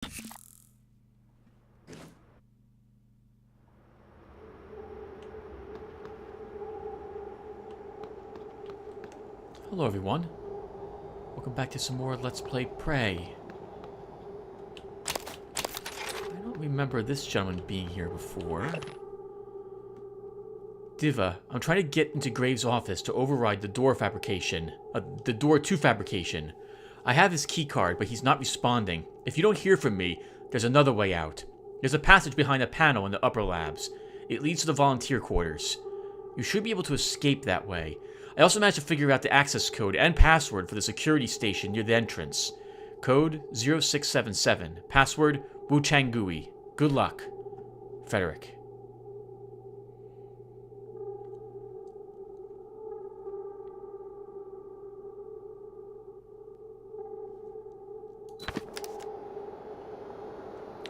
Hello everyone. Welcome back to some more Let's Play Prey. I don't remember this gentleman being here before. Diva, I'm trying to get into Graves' office to override the door to fabrication. I have his key card, but he's not responding. If you don't hear from me, there's another way out. There's a passage behind a panel in the upper labs. It leads to the volunteer quarters. You should be able to escape that way. I also managed to figure out the access code and password for the security station near the entrance. Code 0677. Password Wu Changui. Good luck. Frederick.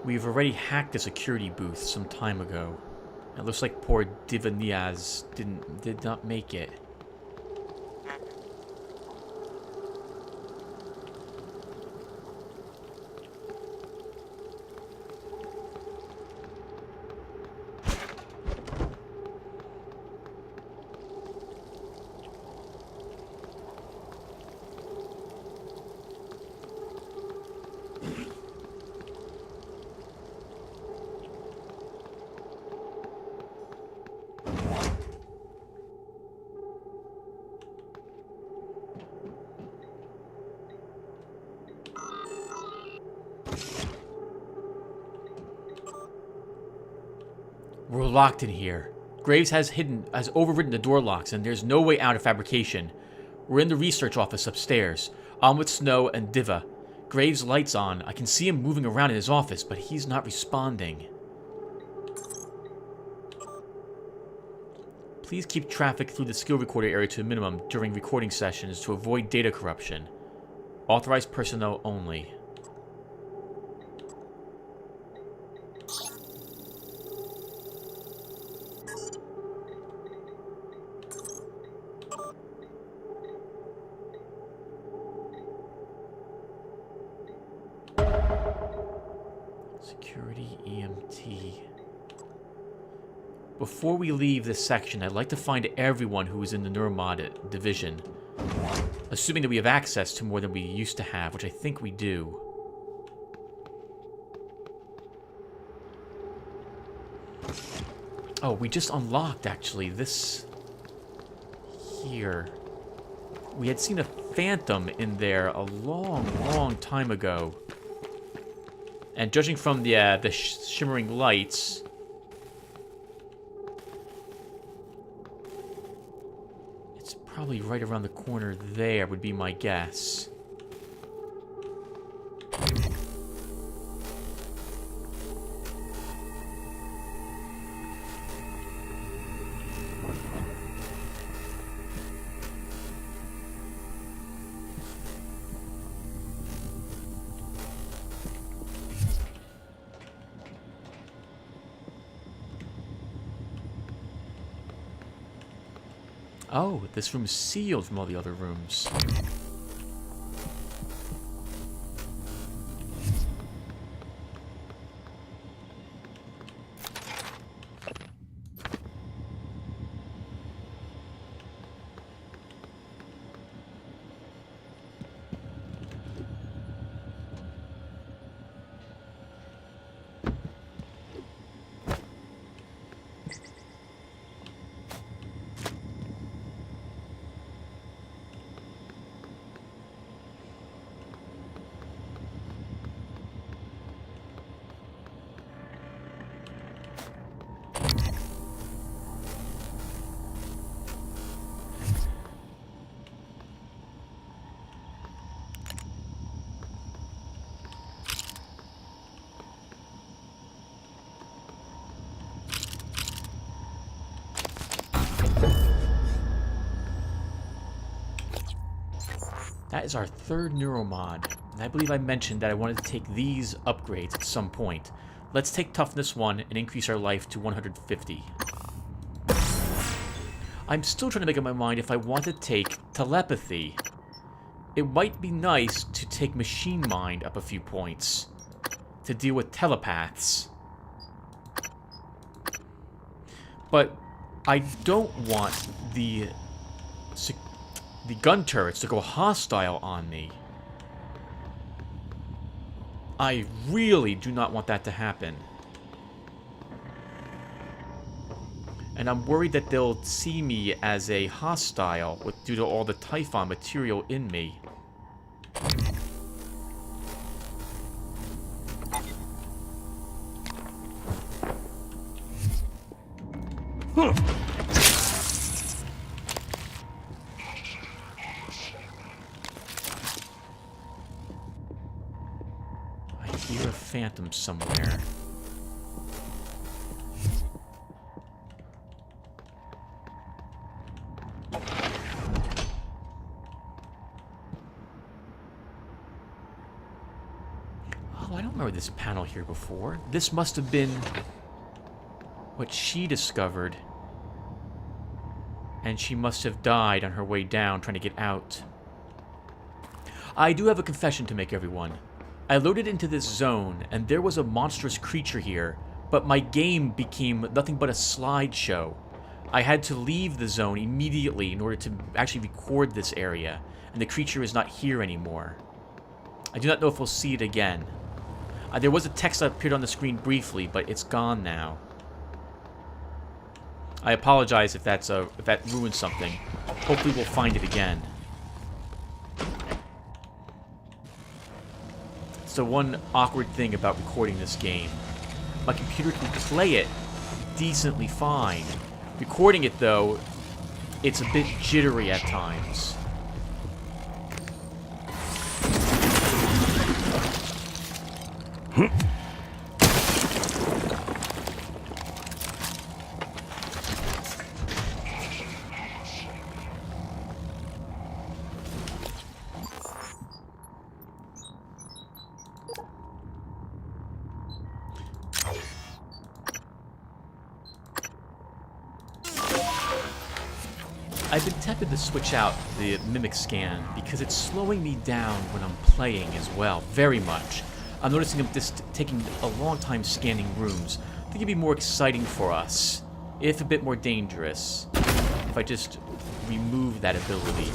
We've already hacked the security booth some time ago. It looks like poor Diva Niaz did not make it. We're locked in here. Graves has overridden the door locks, and there's no way out of fabrication. We're in the research office upstairs. I'm with Snow and Diva. Graves' light's on. I can see him moving around in his office, but he's not responding. Please keep traffic through the skill recorder area to a minimum during recording sessions to avoid data corruption. Authorized personnel only. Security EMT. Before we leave this section, I'd like to find everyone who is in the Neuromod division. Assuming that we have access to more than we used to have, which I think we do. Oh, we just unlocked, actually, this here. We had seen a phantom in there a long time ago. And judging from the shimmering lights, it's probably right around the corner there, would be my guess. Oh, this room's sealed from all the other rooms. That is our third Neuromod, and I believe I mentioned that I wanted to take these upgrades at some point. Let's take Toughness 1 and increase our life to 150. I'm still trying to make up my mind if I want to take Telepathy. It might be nice to take Machine Mind up a few points. to deal with telepaths. But I don't want the gun turrets to go hostile on me. I really do not want that to happen. And I'm worried that they'll see me as a hostile due to all the Typhon material in me. I hear a phantom somewhere. Oh, I don't remember this panel here before. This must have been what she discovered. And she must have died on her way down trying to get out. I do have a confession to make, everyone. I loaded into this zone, and there was a monstrous creature here, but my game became nothing but a slideshow. I had to leave the zone immediately in order to actually record this area, and the creature is not here anymore. I do not know if we'll see it again. There was a text that appeared on the screen briefly, but it's gone now. I apologize if that ruins something. Hopefully we'll find it again. It's the one awkward thing about recording this game. My computer can play it decently fine. Recording it, though, it's a bit jittery at times. I've been tempted to switch out the mimic scan because it's slowing me down when I'm playing as well, very much. I'm noticing I'm just taking a long time scanning rooms. I think it'd be more exciting for us, if a bit more dangerous, if I just remove that ability.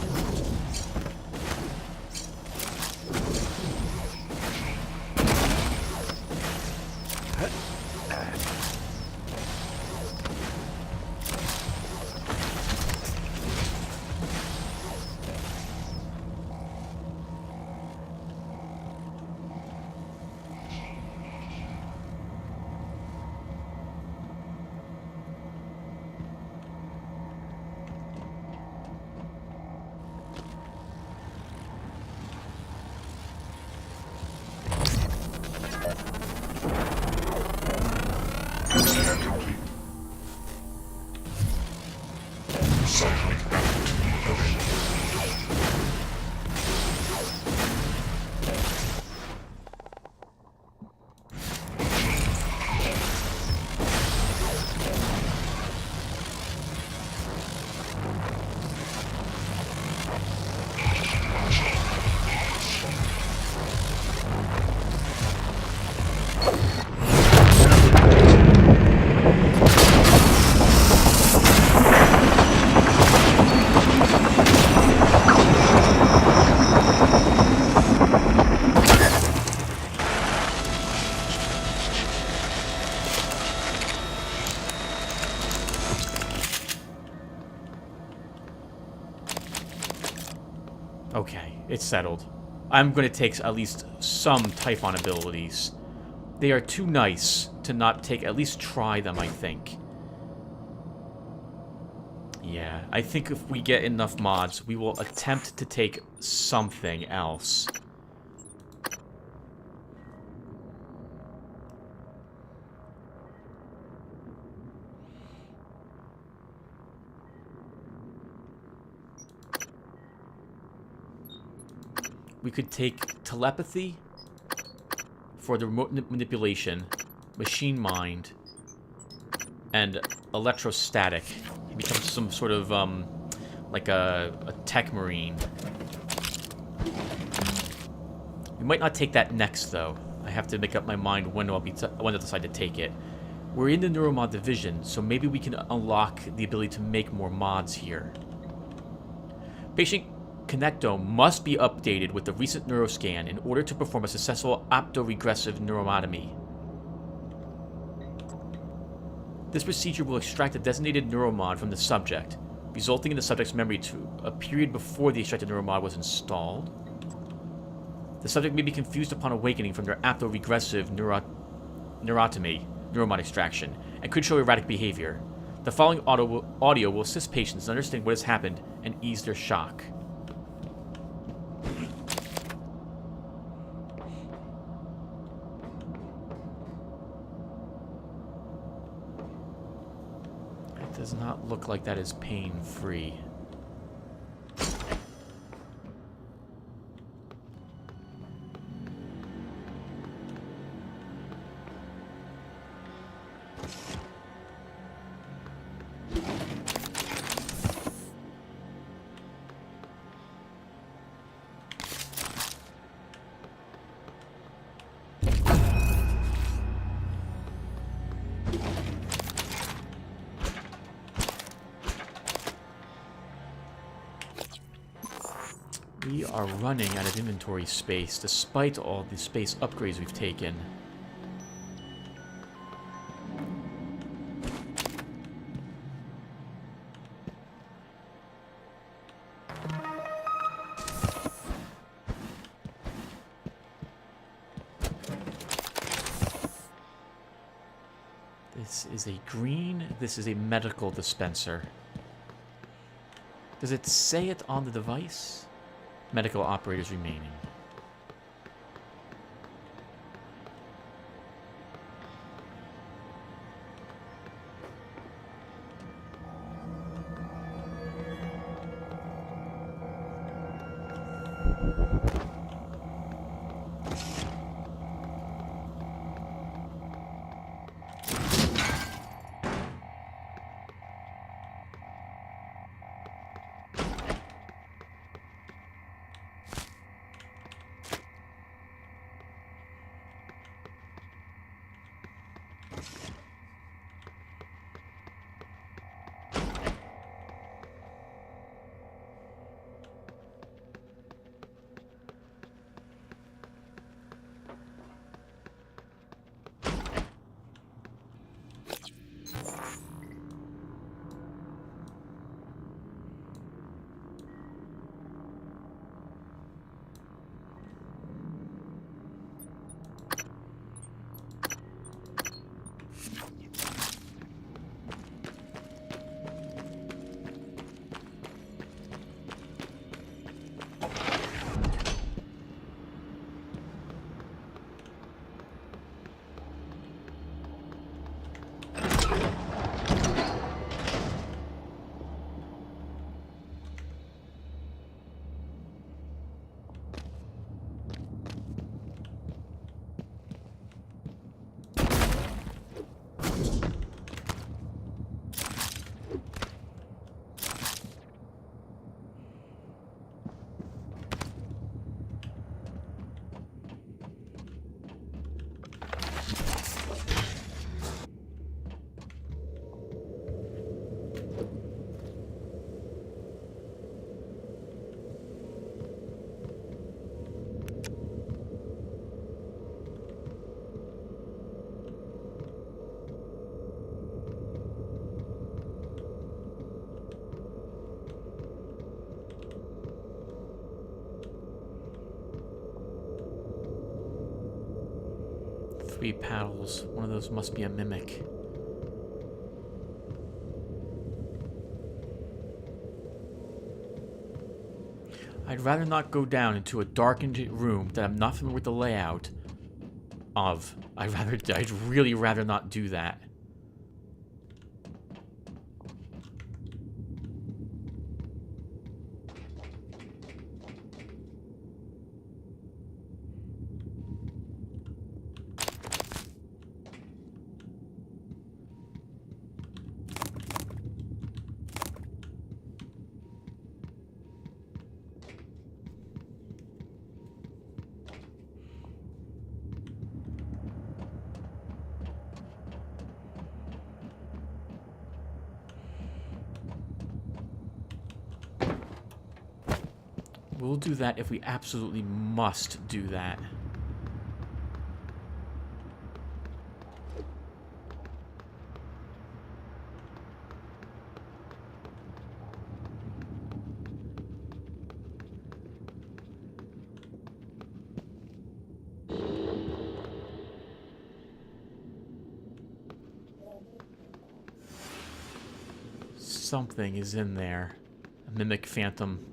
Okay, it's settled. I'm going to take at least some Typhon abilities. They are too nice to not take, at least try them, I think. Yeah, I think if we get enough mods, we will attempt to take something else. We could take telepathy for the remote manipulation, machine mind, and electrostatic. He becomes some sort of, like a tech marine. We might not take that next, though. I have to make up my mind when I'll decide to take it. We're in the neuromod division, so maybe we can unlock the ability to make more mods here. Patient Connectome must be updated with the recent neuroscan in order to perform a successful optoregressive neuromotomy. This procedure will extract a designated neuromod from the subject, resulting in the subject's memory to a period before the extracted neuromod was installed. The subject may be confused upon awakening from their optoregressive neuromod extraction, and could show erratic behavior. The following audio will assist patients in understanding what has happened and ease their shock. It does not look like that is pain-free. We are running out of inventory space, despite all the space upgrades we've taken. This is a green, this is a medical dispenser. Does it say it on the device? Medical operators remaining. Three paddles. One of those must be a mimic. I'd rather not go down into a darkened room that I'm not familiar with the layout of. I'd really rather not do that. We'll do that if we absolutely must do that. Something is in there. A mimic phantom.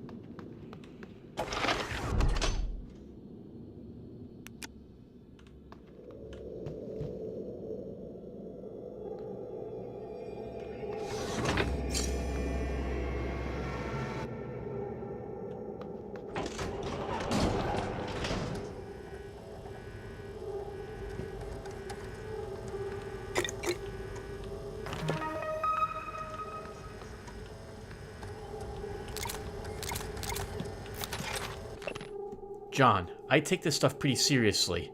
John, I take this stuff pretty seriously.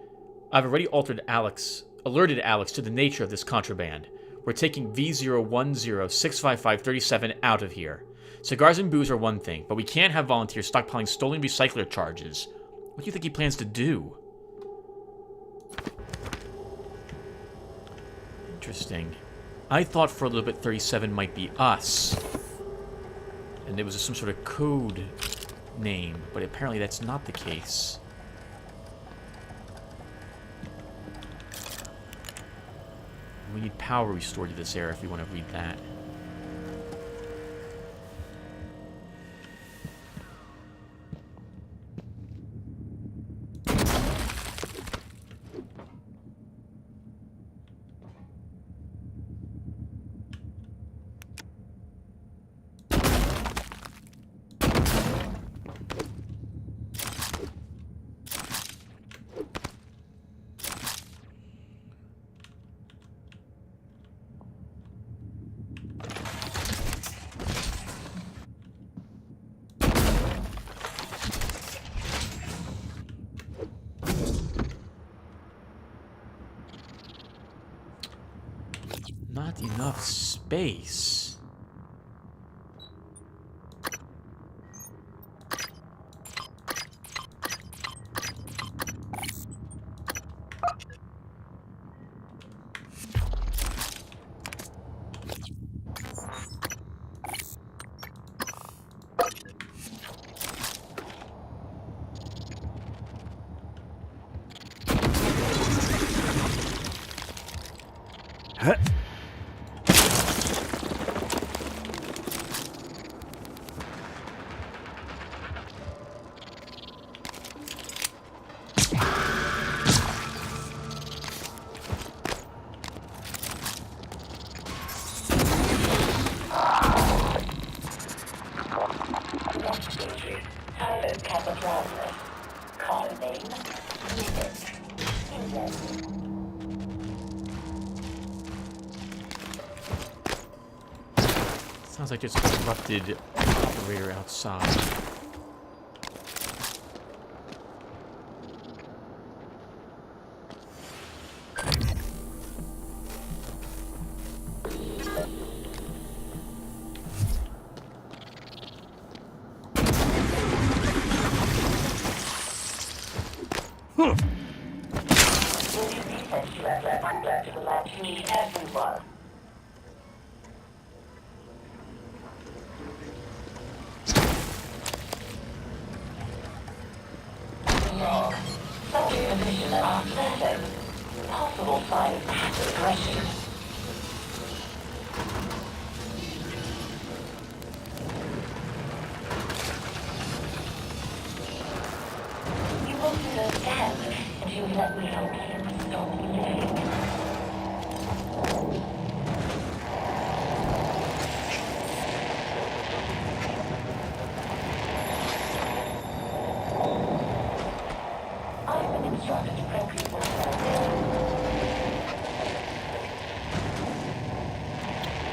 I've already alerted Alex to the nature of this contraband. We're taking V01065537 out of here. Cigars and booze are one thing, but we can't have volunteers stockpiling stolen recycler charges. What do you think he plans to do? Interesting. I thought for a little bit 37 might be us. And it was some sort of code name, but apparently that's not the case. We need power restored to this area if we want to read that. Not enough space. Sounds like there's a corrupted operator outside.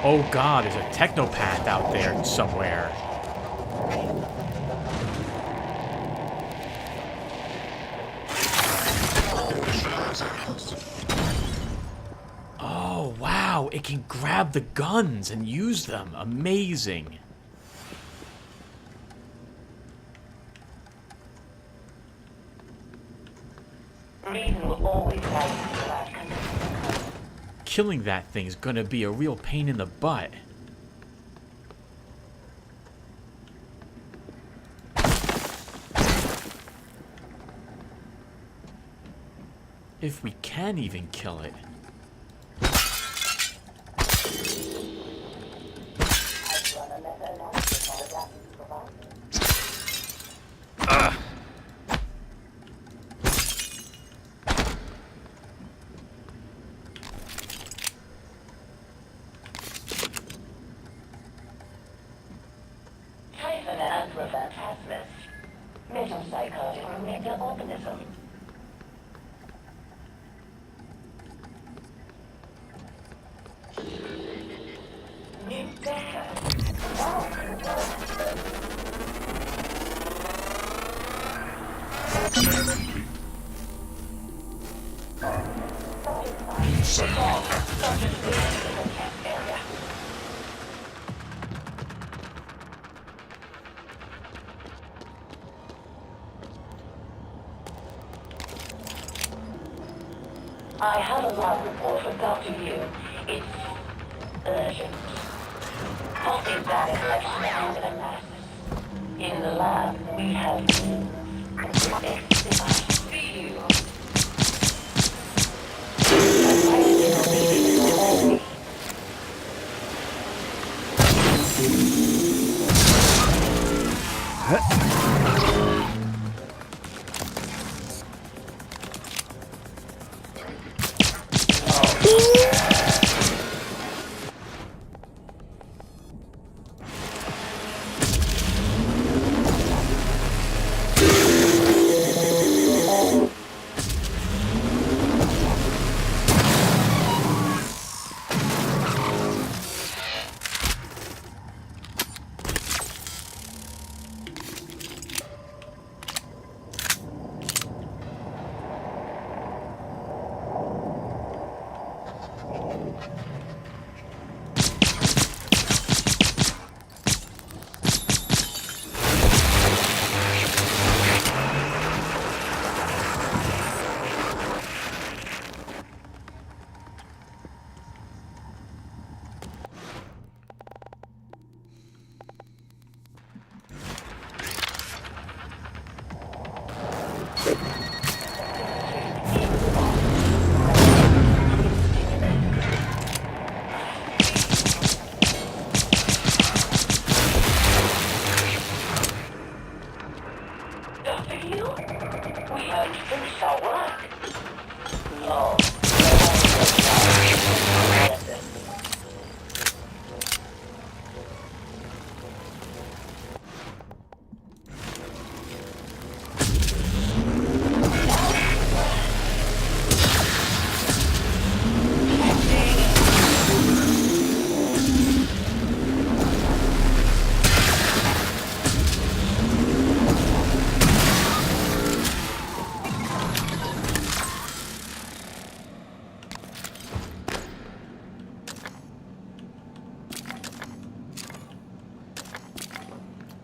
Oh god, there's a technopath out there somewhere. Oh wow, it can grab the guns and use them. Amazing. killing that thing is gonna be a real pain in the butt. If we can even kill it. I have a lab report for Dr. Yu. It's urgent. Positive data collection and analysis. In the lab, we have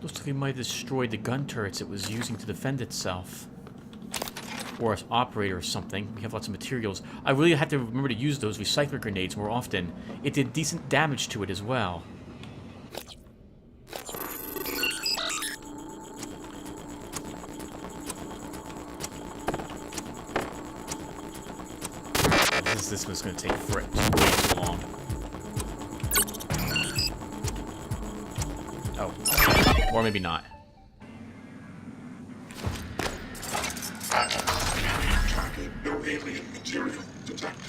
Looks like we might have destroyed the gun turrets it was using to defend itself. Or as operator or something. We have lots of materials. I really have to remember to use those recycler grenades more often. It did decent damage to it as well. This one's going to take way too long. Oh. Or maybe not. Tracking no alien material detected.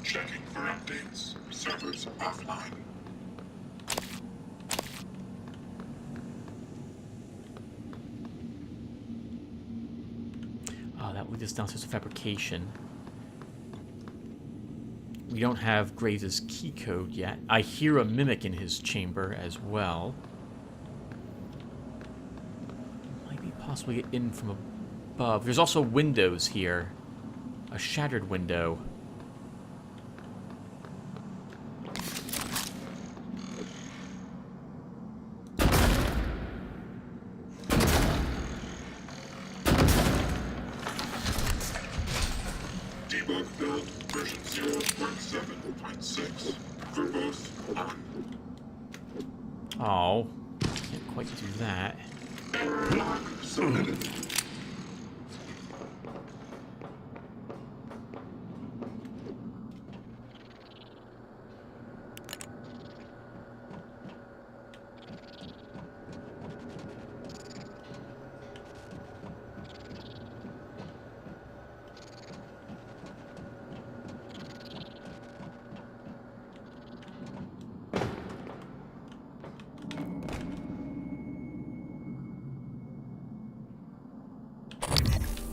Checking for updates. Servers offline. That leads us downstairs to fabrication. We don't have Graves' key code yet. I hear a mimic in his chamber as well. Might be possible. possibly get in from above. There's also windows here. A shattered window. Debug build version 0.7.6. Verbose on. Oh, can't quite do that. Block submitted.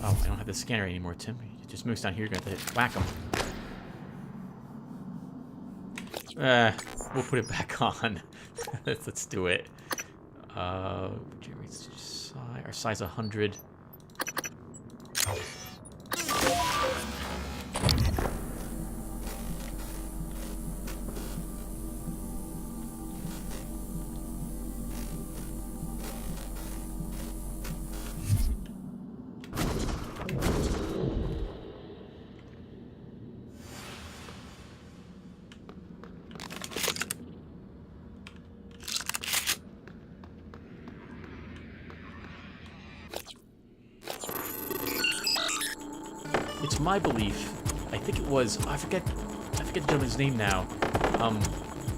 Oh, I don't have the scanner anymore, Tim. It just moves down here, you're gonna have to whack him. We'll put it back on. Let's do it. Our size 100. It's my belief. I think it was. I forget the gentleman's name now.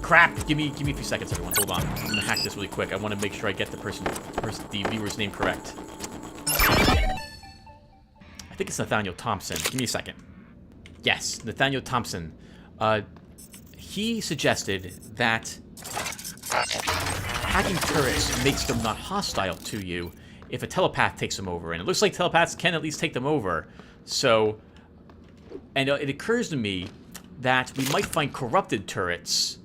Crap! Give me a few seconds, everyone. Hold on. I'm gonna hack this really quick. I want to make sure I get the viewer's name correct. I think it's Nathaniel Thompson. Give me a second. Yes, Nathaniel Thompson. He suggested that hacking turrets makes them not hostile to you if a telepath takes them over, and it looks like telepaths can at least take them over. So, and it occurs to me that we might find corrupted turrets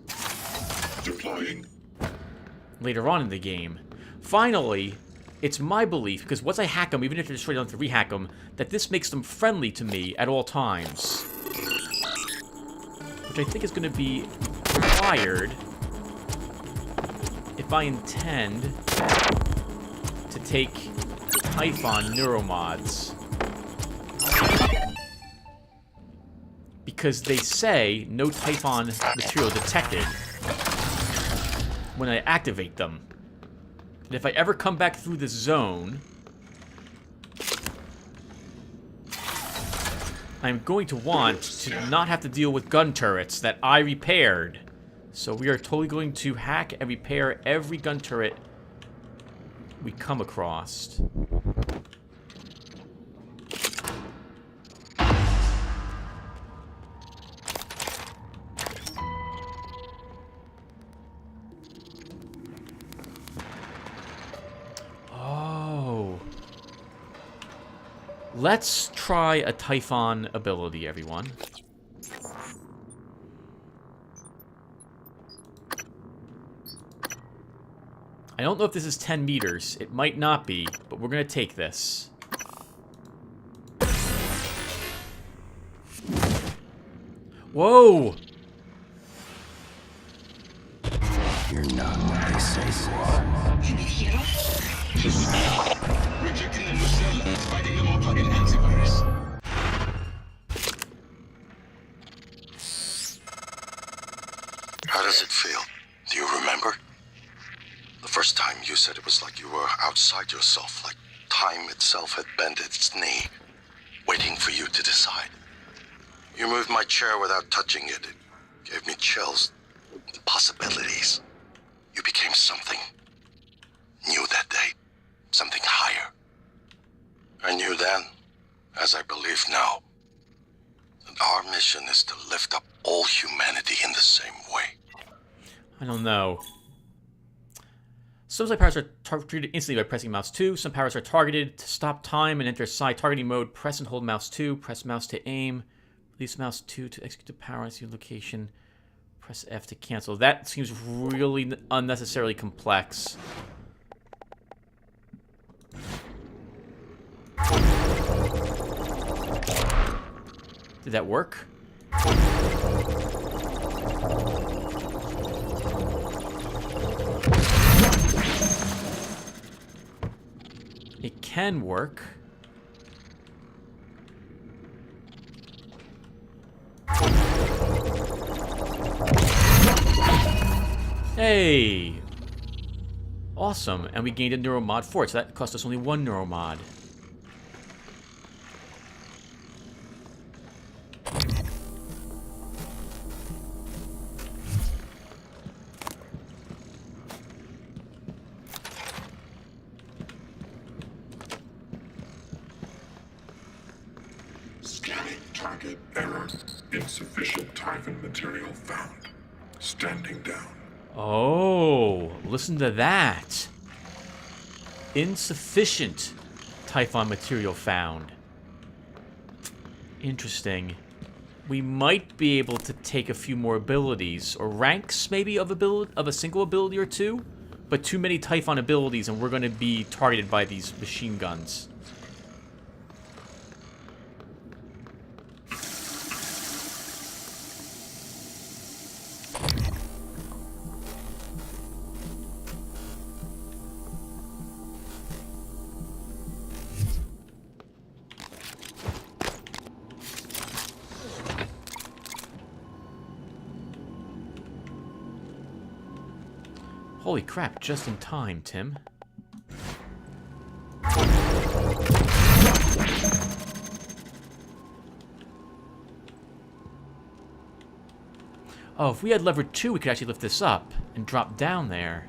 Deploying. later on in the game. Finally, it's my belief, because once I hack them, even if they're destroyed, I don't have to rehack them, that this makes them friendly to me at all times. Which I think is going to be required if I intend to take Typhon neuromods. Because they say no Typhon material detected when I activate them. And if I ever come back through this zone, I'm going to want to not have to deal with gun turrets that I repaired. So we are totally going to hack and repair every gun turret we come across. Let's try a Typhon ability, everyone. I don't know if this is 10 meters. It might not be, but we're going to take this. Whoa! You're not what they say you are. Rejecting them yourself, fighting them on fucking antivirus. How does it feel? Do you remember? The first time you said it was like you were outside yourself, like time itself had bent its knee, waiting for you to decide. You moved my chair without touching it. It gave me chills. The possibilities. You became something new that day. Something higher. I knew then, as I believe now, that our mission is to lift up all humanity in the same way. I don't know. Some powers are treated instantly by pressing mouse 2. Some powers are targeted to stop time and enter side targeting mode. Press and hold mouse 2. Press mouse to aim. Release mouse 2 to execute the power and see location. Press F to cancel. That seems really unnecessarily complex. Did that work? It can work. Hey! Awesome, and we gained a neuromod for it, so that cost us only 1 neuromod. Scanning target error. Insufficient Typhon material found. Standing down. Oh, listen to that. Insufficient Typhon material found. Interesting. We might be able to take a few more abilities, or ranks maybe of a single ability or two, but too many Typhon abilities and we're going to be targeted by these machine guns. Holy crap, just in time, Tim. Oh, if we had lever 2, we could actually lift this up and drop down there.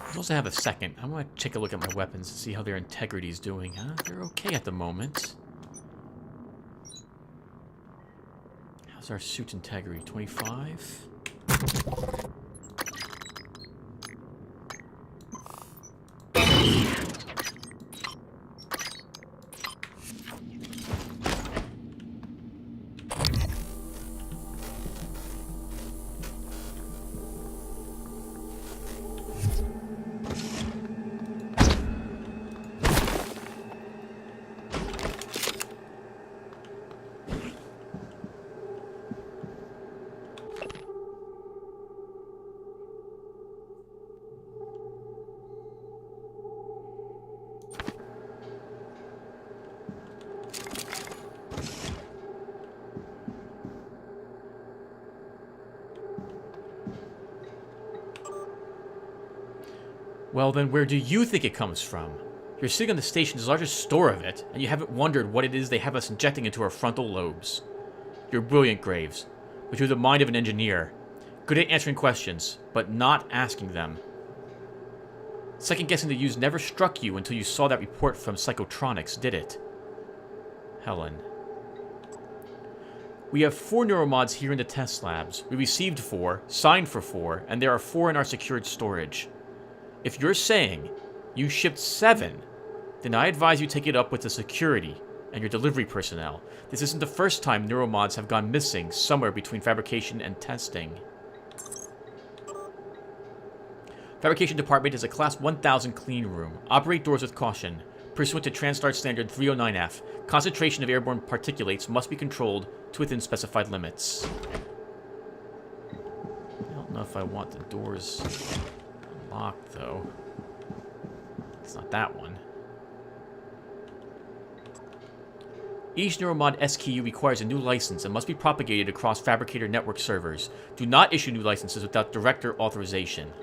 I also have a second. I want to take a look at my weapons and see how their integrity's doing. They're okay at the moment. What's our suit integrity? 25? Well, then where do you think it comes from? You're sitting on the station's largest store of it, and you haven't wondered what it is they have us injecting into our frontal lobes. You're brilliant, Graves, but you're the mind of an engineer. Good at answering questions, but not asking them. Second-guessing the use never struck you until you saw that report from Psychotronics, did it? Helen. We have 4 neuromods here in the test labs. We received 4, signed for 4, and there are 4 in our secured storage. If you're saying you shipped 7, then I advise you take it up with the security and your delivery personnel. This isn't the first time neuromods have gone missing somewhere between fabrication and testing. Fabrication department is a Class 1000 clean room. Operate doors with caution. Pursuant to Transtart Standard 309F, concentration of airborne particulates must be controlled to within specified limits. I don't know if I want the doors locked, though. It's not that one. Each Neuromod SKU requires a new license and must be propagated across Fabricator network servers. Do not issue new licenses without director authorization.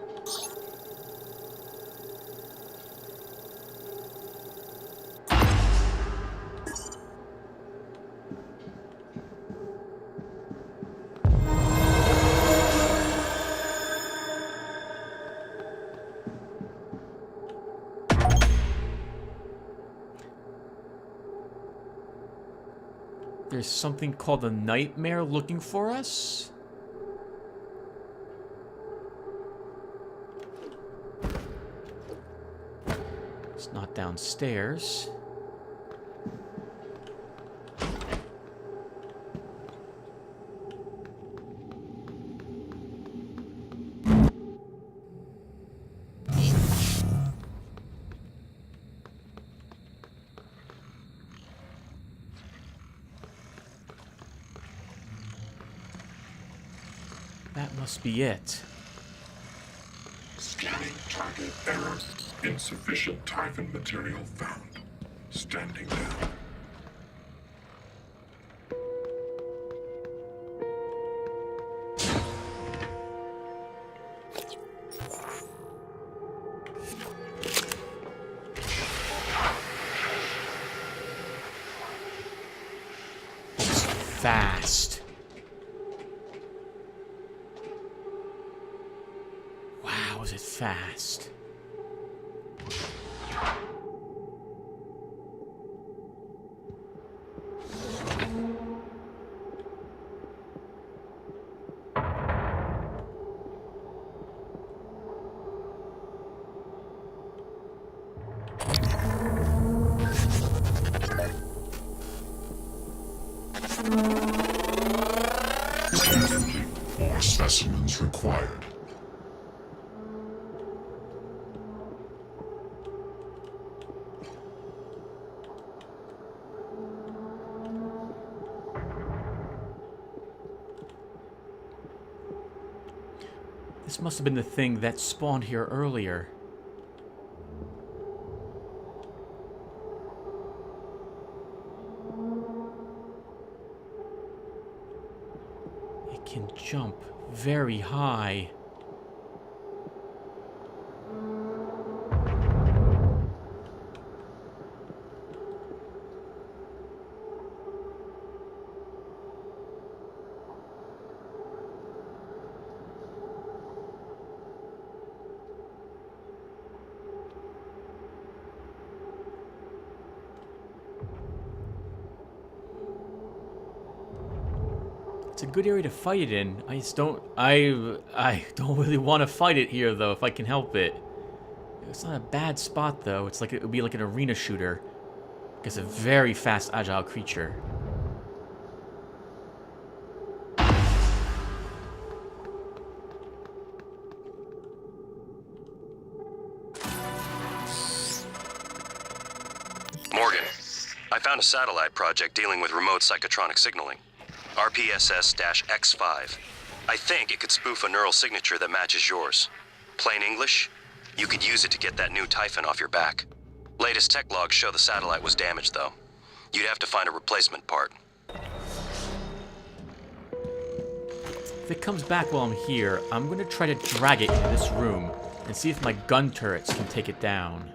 There's something called a nightmare looking for us? It's not downstairs. That must be it. Scanning target error. Insufficient Typhon material found. Standing down. It's fast. Wow, is it fast? More specimens required. This must have been the thing that spawned here earlier. It can jump very high. It's It's a good area to fight it in. I just don't... I don't really want to fight it here, though, if I can help it. It's not a bad spot, though. It's like it would be like an arena shooter. It's a very fast, agile creature. Morgan, I found a satellite project dealing with remote psychotronic signaling. RPSS-X5. I think it could spoof a neural signature that matches yours. Plain English, you could use it to get that new Typhon off your back. Latest tech logs show the satellite was damaged, though. You'd have to find a replacement part. If it comes back while I'm here, I'm going to try to drag it into this room and see if my gun turrets can take it down.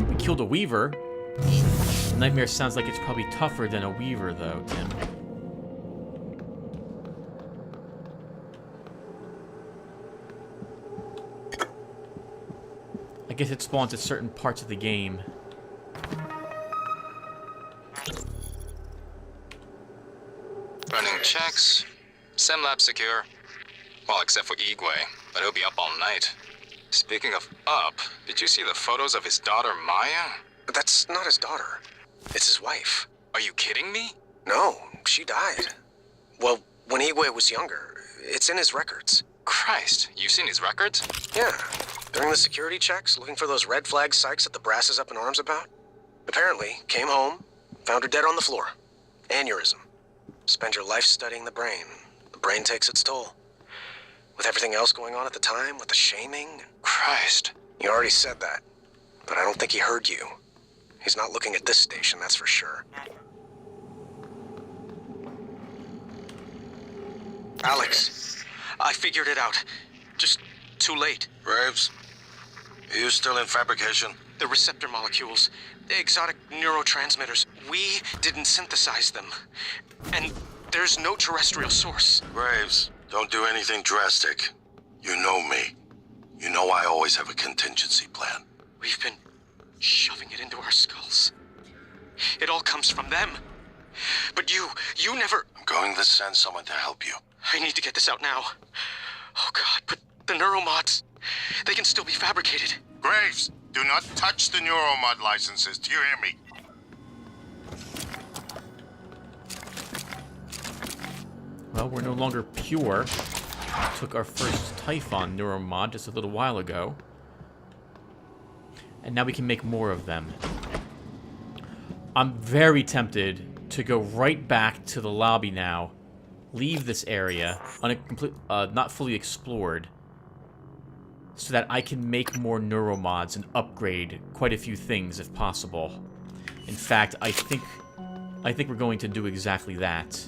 We killed a Weaver. Nightmare sounds like it's probably tougher than a Weaver, though, Tim. I guess it spawns at certain parts of the game. Running checks. SimLab secure. Well, except for Igwe, but he'll be up all night. Speaking of up, did you see the photos of his daughter, Maya? That's not his daughter. It's his wife. Are you kidding me? No, she died. Well, when Igwe was younger. It's in his records. Christ, you've seen his records? Yeah. During the security checks, looking for those red flag psychs that the brass is up in arms about. Apparently, came home, found her dead on the floor. Aneurysm. Spend your life studying the brain. The brain takes its toll. With everything else going on at the time, with the shaming. Christ. You already said that, but I don't think he heard you. He's not looking at this station, that's for sure. Alex, I figured it out. Just too late. Graves, are you still in fabrication? The receptor molecules, the exotic neurotransmitters, we didn't synthesize them. And there's no terrestrial source. Graves, don't do anything drastic. You know me. You know I always have a contingency plan. We've been shoving it into our skulls. It all comes from them. But you never... I'm going to send someone to help you. I need to get this out now. Oh God, but the neuromods, they can still be fabricated. Graves, do not touch the neuromod licenses. Do you hear me? Well, we're no longer pure. Took our first Typhon neuromod just a little while ago. And now we can make more of them. I'm very tempted to go right back to the lobby now. Leave this area, not fully explored, so that I can make more neuromods and upgrade quite a few things if possible. In fact, I think we're going to do exactly that.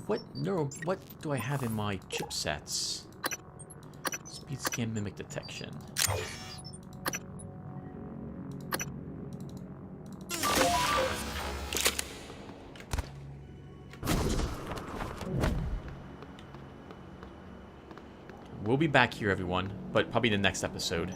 Wait, what do I have in my chipsets? Speed scan, mimic detection. We'll be back here, everyone, but probably in the next episode.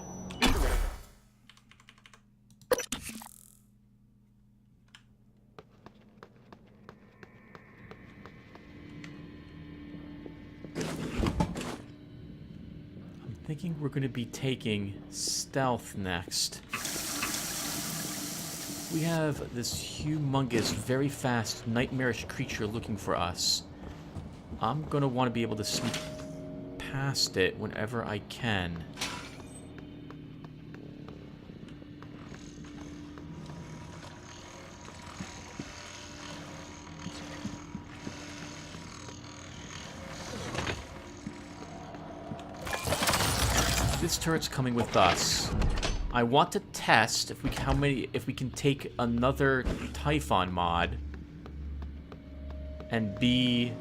Thinking we're going to be taking stealth next. We have this humongous, very fast, nightmarish creature looking for us. I'm going to want to be able to sneak past it whenever I can. This turret's coming with us. I want to test if we can take another Typhon mod and be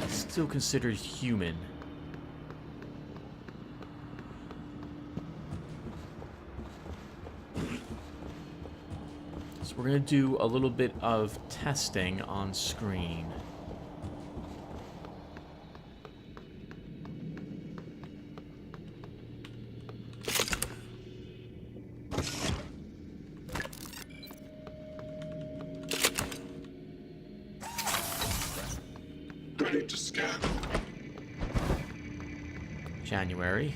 still considered human. we're going to do a little bit of testing on screen. Ready to scan. January.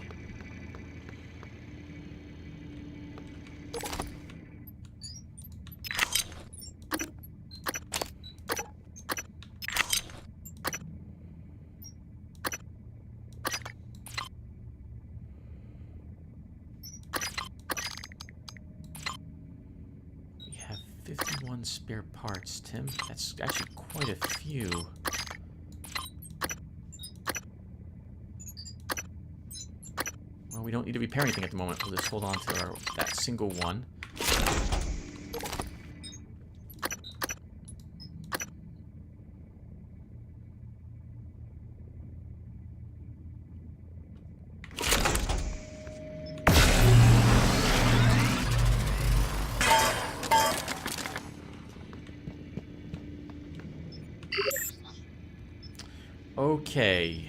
We have 51 spare parts, Tim. That's actually quite a few. Well, we don't need to repair anything at the moment. We'll just hold on to that single one. Okay.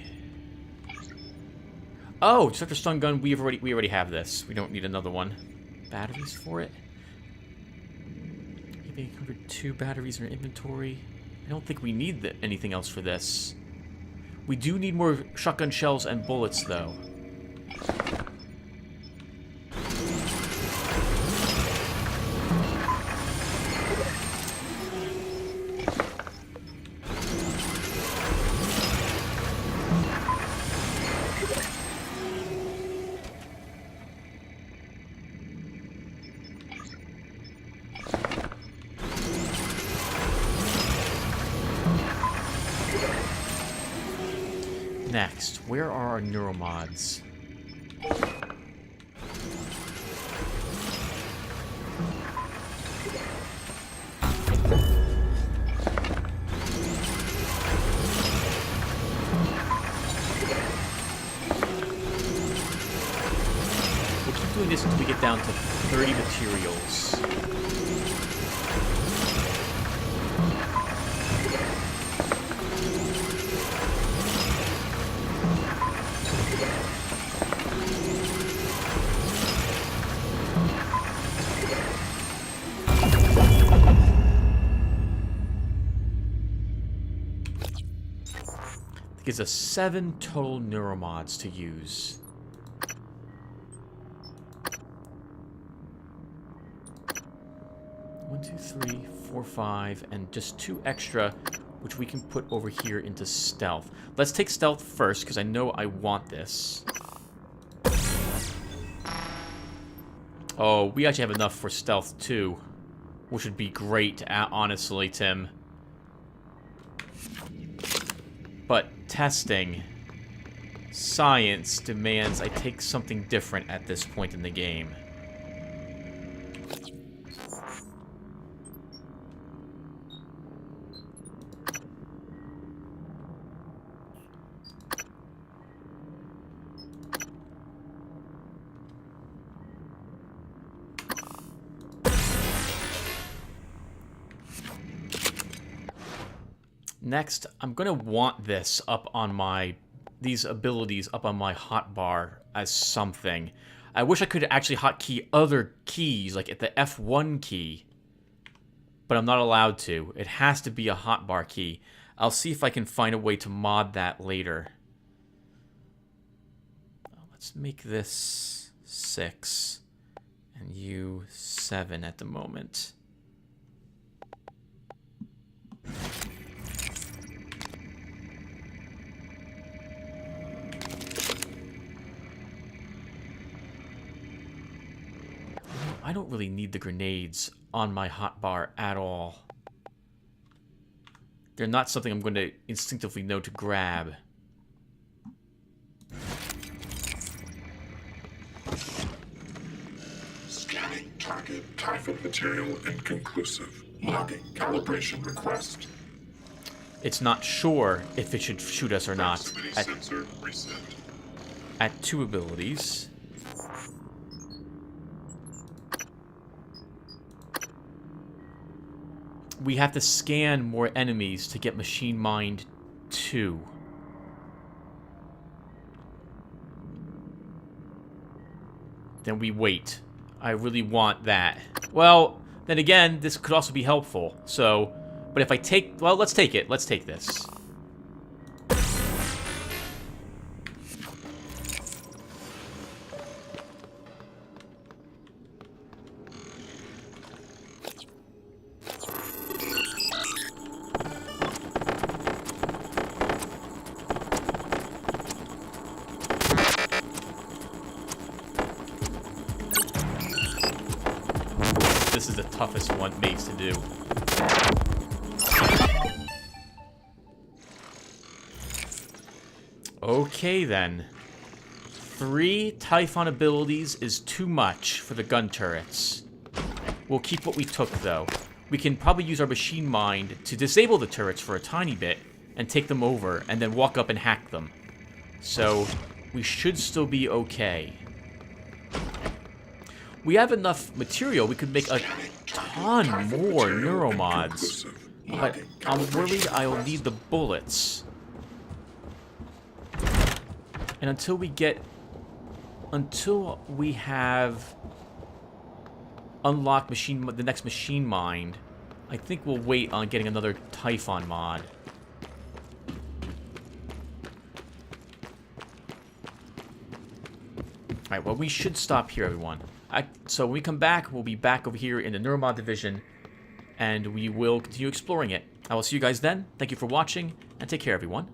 Oh, Destructor Stun Gun, we already have this. We don't need another one. Batteries for it? Maybe 802 batteries in our inventory. I don't think we need anything else for this. We do need more shotgun shells and bullets, though. Next, where are our neuromods? We'll keep doing this until we get down to 30 materials. It gives us 7 total neuromods to use. One, two, three, four, 5, and just 2 extra, which we can put over here into stealth. Let's take stealth first, because I know I want this. Oh, we actually have enough for stealth too, which would be great, honestly, Tim. But testing, science demands I take something different at this point in the game. Next, I'm gonna want this up on these abilities up on my hotbar as something. I wish I could actually hotkey other keys, like at the F1 key, but I'm not allowed to. It has to be a hotbar key. I'll see if I can find a way to mod that later. Let's make this 6 and you 7 at the moment. I don't really need the grenades on my hotbar at all. They're not something I'm going to instinctively know to grab. Scanning target typhon material inconclusive. Logging calibration request. It's not sure if it should shoot us or not. Sensor reset. At 2 abilities. we have to scan more enemies to get Machine Mind 2. Then we wait. I really want that. Well, then again, this could also be helpful. So, but if I take... Well, let's take it. Let's take this. This is the toughest one maze to do. Okay then. 3 Typhon abilities is too much for the gun turrets. We'll keep what we took though. We can probably use our Machine Mind to disable the turrets for a tiny bit and take them over and then walk up and hack them. So we should still be okay. We have enough material, we could make a ton more neuromods. But I'm worried I'll need the bullets. And until we have unlocked the next Machine Mind, I think we'll wait on getting another Typhon mod. Alright, well we should stop here, everyone. So when we come back, we'll be back over here in the Neuromod division, and we will continue exploring it. I will see you guys then. Thank you for watching, and take care, everyone.